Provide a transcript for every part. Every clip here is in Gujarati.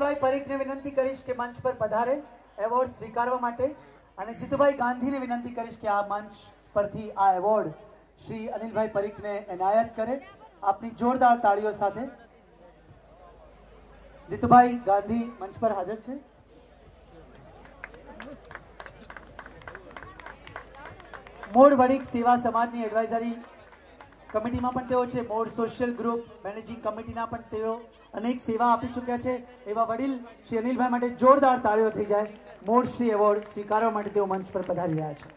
અનિલભાઈ પરીખને વિનંતી કરીશ કે મંચ પર પધારે એવોર્ડ સ્વીકારવા માટે, અને જીતુભાઈ ગાંધીને વિનંતી કરીશ કે આ મંચ પરથી આ એવોર્ડ શ્રી અનિલભાઈ પરીખને એનાયત કરે આપની જોરદાર તાળીઓ સાથે। જીતુભાઈ ગાંધી મંચ પર હાજર છે। મોડ વણિક સેવા સમાજની એડવાઇઝરી કમિટીમાં પણ તેઓ છે, મોડ સોશિયલ ગ્રુપ મેનેજિંગ કમિટીના પણ તેઓ અનેક સેવા આપી ચૂક્યા છે। એવા વડીલ શ્રી અનિલભાઈ માટે જોરદાર તાળીઓ થઈ જાય। મોડ શ્રી એવોર્ડ સ્વીકારવા માટે તેઓ મંચ પર પધારી રહ્યા છે।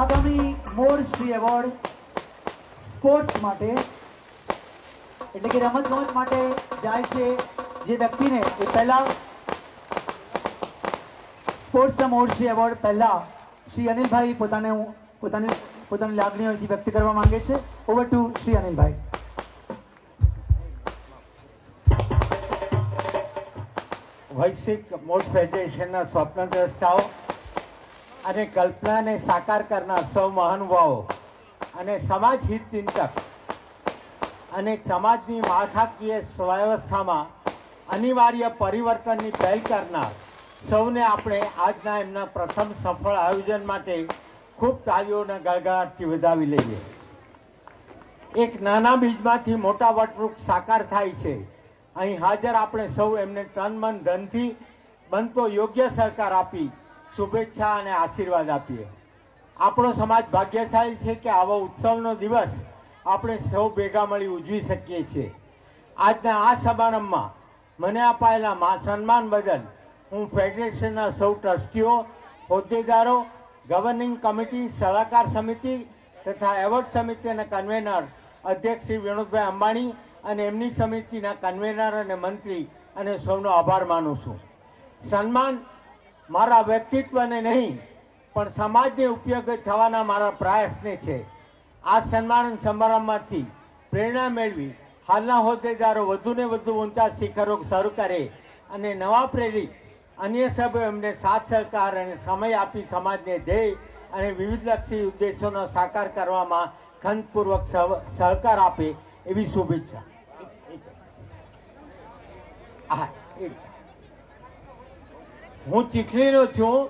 આગામી મોડ શ્રી એવોર્ડ સ્પોર્ટ્સ માટે એટલે કે રમત ગમત માટે જાય છે જે વ્યક્તિને એ પહેલા સ્પોર્ટ્સના મોડ શ્રી એવોર્ડ પહેલા શ્રી અનિલભાઈ પોતાની લાગણીઓ વ્યક્ત કરવા માંગે છે। ઓવર ટુ શ્રી અનિલભાઈ। વૈશ્વિક મોડ ફેડરેશનના સ્વપ્નદ્રષ્ટાઓ અને કલ્પનાને સાકાર કરનાર સૌ મહાનુભાવો અને સમાજ હિત ચિંતક અને સમાજની માળખાકીય વ્યવસ્થામાં અનિવાર્ય પરિવર્તનની પહેલ કરનાર સૌને આપણે આજના એમના પ્રથમ સફળ આયોજન માટે ખૂબ તાળીઓના ગળગળાટથી વધાવી લઈએ। એક નાના બીજમાંથી મોટા વટવૃક્ષ સાકાર થાય છે। અહીં હાજર આપણે સૌ એમને તન મન ધનથી બનતો યોગ્ય સહકાર આપી શુભેચ્છા અને આશીર્વાદ આપીએ। આપણો સમાજ ભાગ્યશાળી છે કે આવો ઉત્સવનો દિવસ આપણે સૌ ભેગા મળી ઉજવી શકીએ છીએ। આજના આ સમારંભમાં મને અપાયેલા સન્માન બદલ હું ફેડરેશનના સૌ ટ્રસ્ટીઓ, હોદ્દેદારો, ગવર્નિંગ કમિટી, સલાહકાર સમિતિ તથા એવોર્ડ સમિતિના કન્વેનર અધ્યક્ષ શ્રી વિનોદભાઈ અંબાણી અને એમની સમિતિના કન્વેનર અને મંત્રી અને સૌનો આભાર માનું છું। સન્માન મારા વ્યક્તિત્વને નહીં પણ સમાજને ઉપયોગી થવાના મારા પ્રયાસને છે। આ સન્માન સમારંભમાંથી પ્રેરણા મેળવી હાલના હોદ્દેદારો વધુને વધુ ઊંચા શિખરો શરૂ કરે અને નવા પ્રેરિત અન્ય સભ્યો એમને સાથ સહકાર અને સમય આપી સમાજને ધ્યેય અને વિવિધલક્ષી ઉદ્દેશોનો સાકાર કરવામાં ખંતપૂર્વક સહકાર આપે એવી શુભેચ્છા। હું ચીખલીનો છું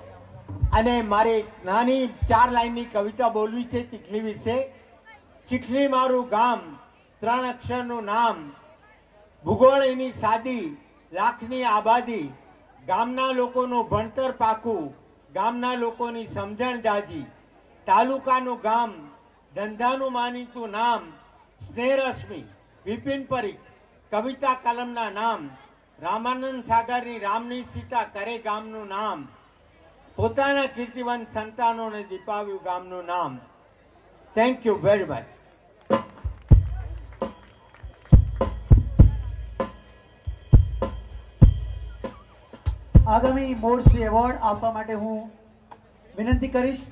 અને મારે નાની 4 લાઈનની કવિતા બોલવી છે ચીખલી વિશે। ચીખલી મારું ગામ, 3 અક્ષરનું નામ, ભૂગોળ એની સાદી, લાખની આબાદી, ગામના લોકોનું ભણતર પાકું, ગામના લોકોની સમજણ જાજી, તાલુકાનું ગામ, ધંધાનું માનીતું નામ, સ્નેહરશ્મિ, વિપિન પરીખ, કવિતા કલમના નામ, રામાનંદ સાગરની રામની સીતા કરે ગામનું નામ, પોતાના કીર્તિવંત સંતાનોને દીપાવ્યું ગામનું નામ। Thank you very much. આગામી મોડ શ્રી એવોર્ડ આપવા માટે હું વિનંતી કરીશ